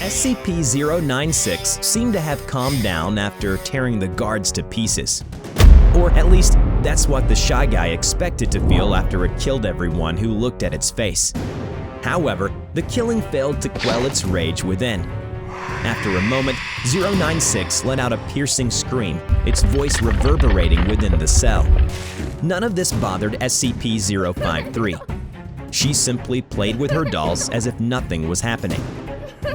SCP-096 seemed to have calmed down after tearing the guards to pieces. Or at least, that's what the Shy Guy expected to feel after it killed everyone who looked at its face. However, the killing failed to quell its rage within. After a moment, 096 let out a piercing scream, its voice reverberating within the cell. None of this bothered SCP-053. She simply played with her dolls as if nothing was happening.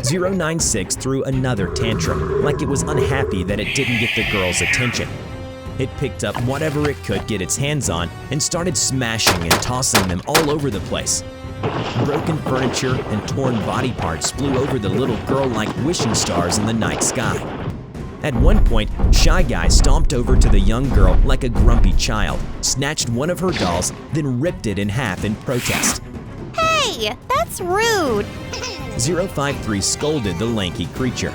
096 threw another tantrum, like it was unhappy that it didn't get the girls' attention. It picked up whatever it could get its hands on and started smashing and tossing them all over the place. Broken furniture and torn body parts flew over the little girl like wishing stars in the night sky. At one point, Shy Guy stomped over to the young girl like a grumpy child, snatched one of her dolls, then ripped it in half in protest. Hey, that's rude! 053 scolded the lanky creature.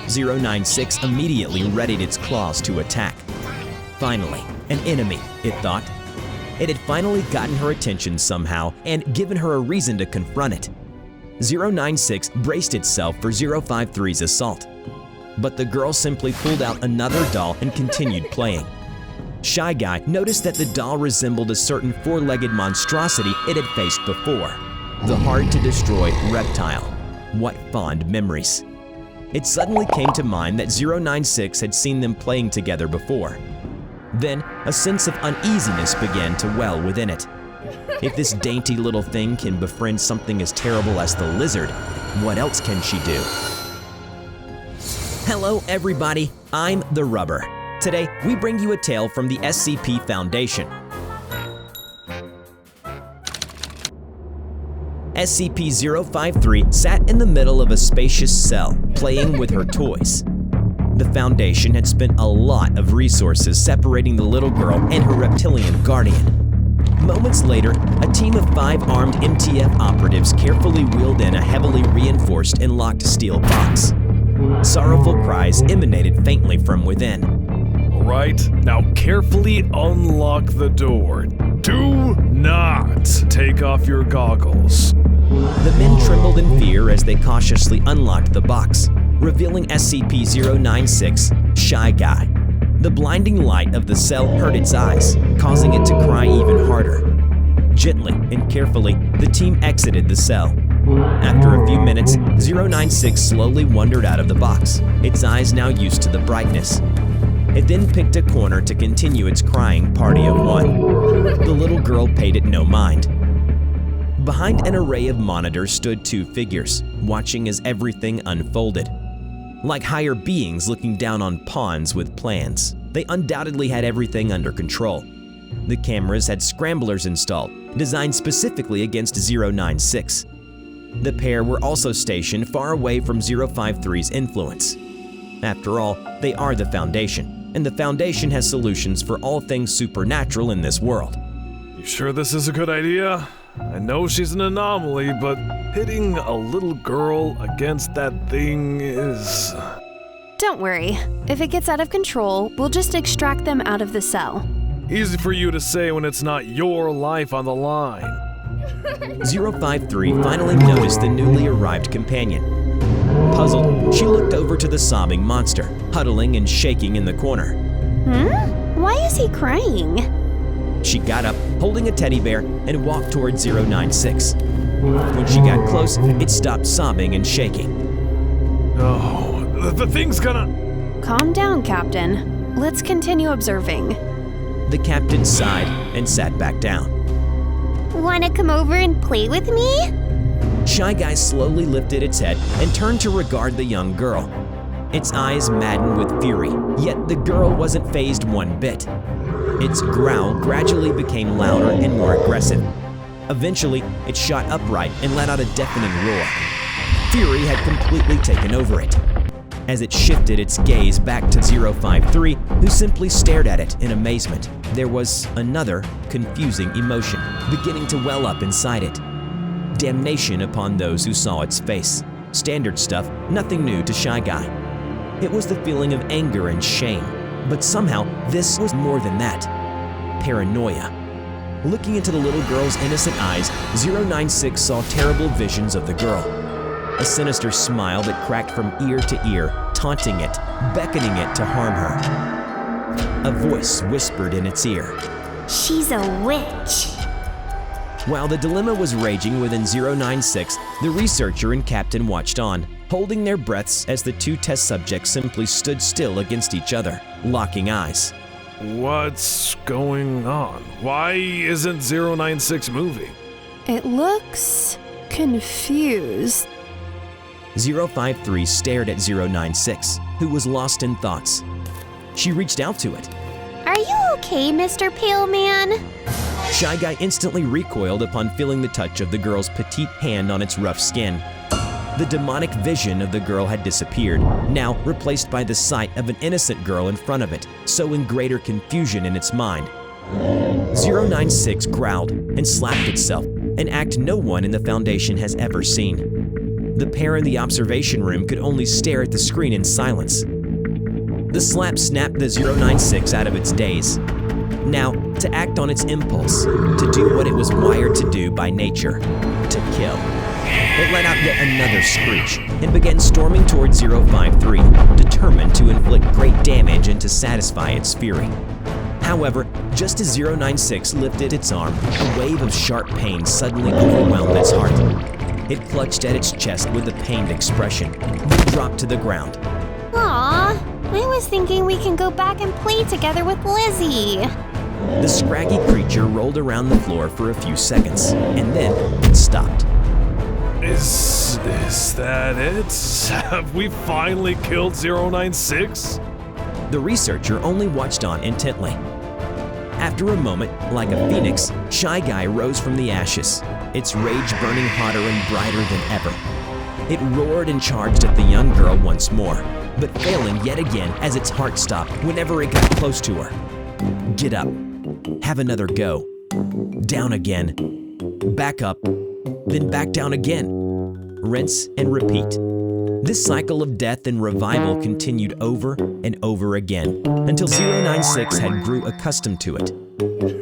096 immediately readied its claws to attack. Finally, an enemy, it thought. It had finally gotten her attention somehow and given her a reason to confront it. 096 braced itself for 053's assault. But the girl simply pulled out another doll and continued playing. Shy Guy noticed that the doll resembled a certain four-legged monstrosity it had faced before. The hard-to-destroy reptile. What fond memories. It suddenly came to mind that 096 had seen them playing together before. Then, a sense of uneasiness began to well within it. If this dainty little thing can befriend something as terrible as the lizard, what else can she do? Hello everybody, I'm TheRubber. Today, we bring you a tale from the SCP Foundation. SCP-053 sat in the middle of a spacious cell, playing with her toys. The Foundation had spent a lot of resources separating the little girl and her reptilian guardian. Moments later, a team of 5 armed MTF operatives carefully wheeled in a heavily reinforced and locked steel box. Sorrowful cries emanated faintly from within. All right, now carefully unlock the door. Do not take off your goggles. The men trembled in fear as they cautiously unlocked the box, revealing SCP-096, Shy Guy. The blinding light of the cell hurt its eyes, causing it to cry even harder. Gently and carefully, the team exited the cell. After a few minutes, 096 slowly wandered out of the box, its eyes now used to the brightness. It then picked a corner to continue its crying party of one. The little girl paid it no mind. Behind an array of monitors stood 2 figures, watching as everything unfolded. Like higher beings looking down on pawns with plans, they undoubtedly had everything under control. The cameras had scramblers installed, designed specifically against 096. The pair were also stationed far away from 053's influence. After all, they are the Foundation, and the Foundation has solutions for all things supernatural in this world. You sure this is a good idea? I know she's an anomaly, but hitting a little girl against that thing is… Don't worry. If it gets out of control, we'll just extract them out of the cell. Easy for you to say when it's not your life on the line. 053 finally noticed the newly arrived companion. Puzzled, she looked over to the sobbing monster, huddling and shaking in the corner. Why is he crying? She got up, holding a teddy bear, and walked toward 096. When she got close, it stopped sobbing and shaking. Oh, the thing's gonna… Calm down, Captain. Let's continue observing. The captain sighed and sat back down. Wanna come over and play with me? Shy Guy slowly lifted its head and turned to regard the young girl. Its eyes maddened with fury, yet the girl wasn't fazed one bit. Its growl gradually became louder and more aggressive. Eventually, it shot upright and let out a deafening roar. Fury had completely taken over it. As it shifted its gaze back to 053, who simply stared at it in amazement, there was another confusing emotion beginning to well up inside it. Damnation upon those who saw its face. Standard stuff, nothing new to Shy Guy. It was the feeling of anger and shame, but somehow this was more than that. Paranoia. Looking into the little girl's innocent eyes, 096 saw terrible visions of the girl. a sinister smile that cracked from ear to ear, taunting it, beckoning it to harm her. A voice whispered in its ear, "She's a witch." While the dilemma was raging within 096, the researcher and captain watched on, holding their breaths as the two test subjects simply stood still against each other, locking eyes. What's going on? Why isn't 096 moving? It looks confused. 053 stared at 096, who was lost in thoughts. She reached out to it. "Are you okay, Mr. Pale Man?" Shy Guy instantly recoiled upon feeling the touch of the girl's petite hand on its rough skin. The demonic vision of the girl had disappeared, now replaced by the sight of an innocent girl in front of it, sowing greater confusion in its mind. 096 growled and slapped itself, an act no one in the Foundation has ever seen. The pair in the observation room could only stare at the screen in silence. The slap snapped the 096 out of its daze. Now, to act on its impulse, to do what it was wired to do by nature, to kill. It let out yet another screech and began storming towards 053, determined to inflict great damage and to satisfy its fury. However, just as 096 lifted its arm, a wave of sharp pain suddenly overwhelmed its heart. It clutched at its chest with a pained expression, then dropped to the ground. Aw, I was thinking we can go back and play together with Lizzie. The scraggy creature rolled around the floor for a few seconds, and then it stopped. Is that it? Have we finally killed 096? The researcher only watched on intently. After a moment, like a phoenix, Shy Guy rose from the ashes, its rage burning hotter and brighter than ever. It roared and charged at the young girl once more, but failing yet again as its heart stopped whenever it got close to her. Get up. Have another go. Down again. Back up. Then back down again. Rinse and repeat. This cycle of death and revival continued over and over again until 096 had grew accustomed to it.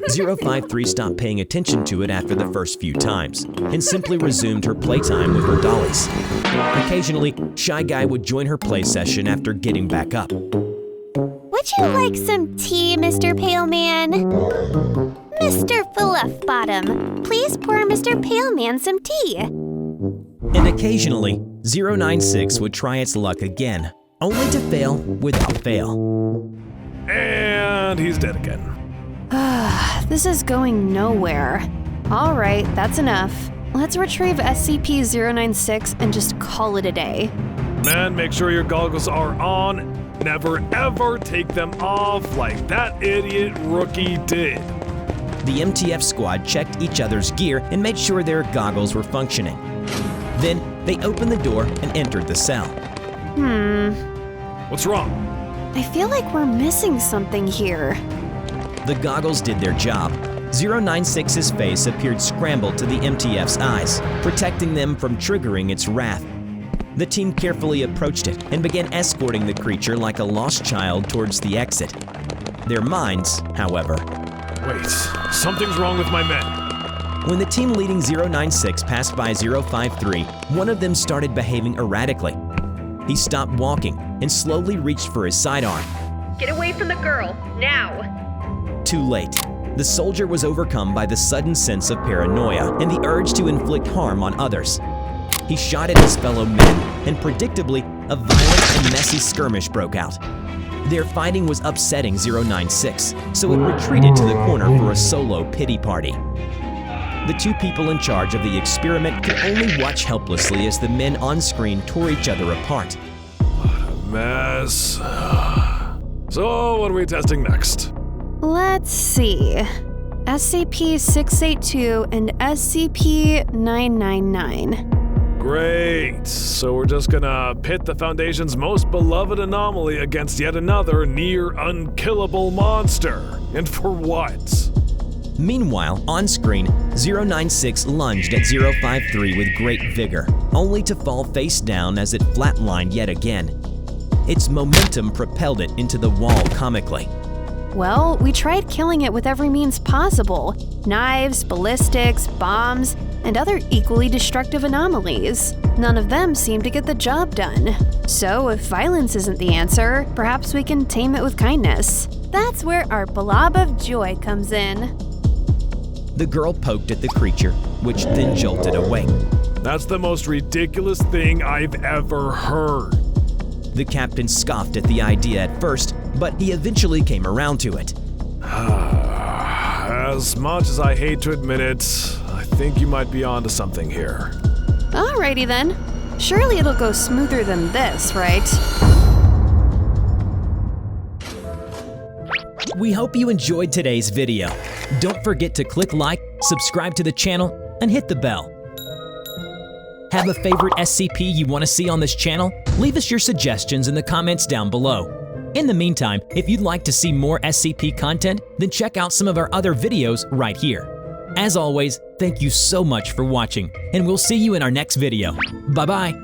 053 stopped paying attention to it after the first few times and simply resumed her playtime with her dollies. Occasionally, Shy Guy would join her play session after getting back up. Would you like some tea, Mr. Pale Man? Mr. Fluff Bottom, please pour Mr. Pale Man some tea. And occasionally, 096 would try its luck again, only to fail without fail. And he's dead again. This is going nowhere. All right, that's enough. Let's retrieve SCP-096 and just call it a day. Man, make sure your goggles are on. Never ever take them off like that idiot rookie did. The MTF squad checked each other's gear and made sure their goggles were functioning. Then, they opened the door and entered the cell. What's wrong? I feel like we're missing something here. The goggles did their job. 096's face appeared scrambled to the MTF's eyes, protecting them from triggering its wrath. The team carefully approached it and began escorting the creature like a lost child towards the exit. Their minds, however. Wait, something's wrong with my men. When the team leading 096 passed by 053, one of them started behaving erratically. He stopped walking and slowly reached for his sidearm. Get away from the girl, now! Too late. The soldier was overcome by the sudden sense of paranoia and the urge to inflict harm on others. He shot at his fellow men, and predictably, a violent and messy skirmish broke out. Their fighting was upsetting 096, so it retreated to the corner for a solo pity party. The two people in charge of the experiment could only watch helplessly as the men on screen tore each other apart. Mess. So, what are we testing next? Let's see. SCP-682 and SCP-999. Great. So we're just gonna pit the Foundation's most beloved anomaly against yet another near unkillable monster. And for what? Meanwhile, on screen, 096 lunged at 053 with great vigor, only to fall face down as it flatlined yet again. Its momentum propelled it into the wall comically. Well, we tried killing it with every means possible: knives, ballistics, bombs, and other equally destructive anomalies. None of them seem to get the job done. So if violence isn't the answer, perhaps we can tame it with kindness. That's where our blob of joy comes in. The girl poked at the creature, which then jolted away. That's the most ridiculous thing I've ever heard. The captain scoffed at the idea at first, but he eventually came around to it. As much as I hate to admit it, I think you might be onto something here. Alrighty then. Surely it'll go smoother than this, right? We hope you enjoyed today's video. Don't forget to click like, subscribe to the channel, and hit the bell. Have a favorite SCP you want to see on this channel? Leave us your suggestions in the comments down below. In the meantime, if you'd like to see more SCP content, then check out some of our other videos right here. As always, thank you so much for watching, and we'll see you in our next video. Bye-bye.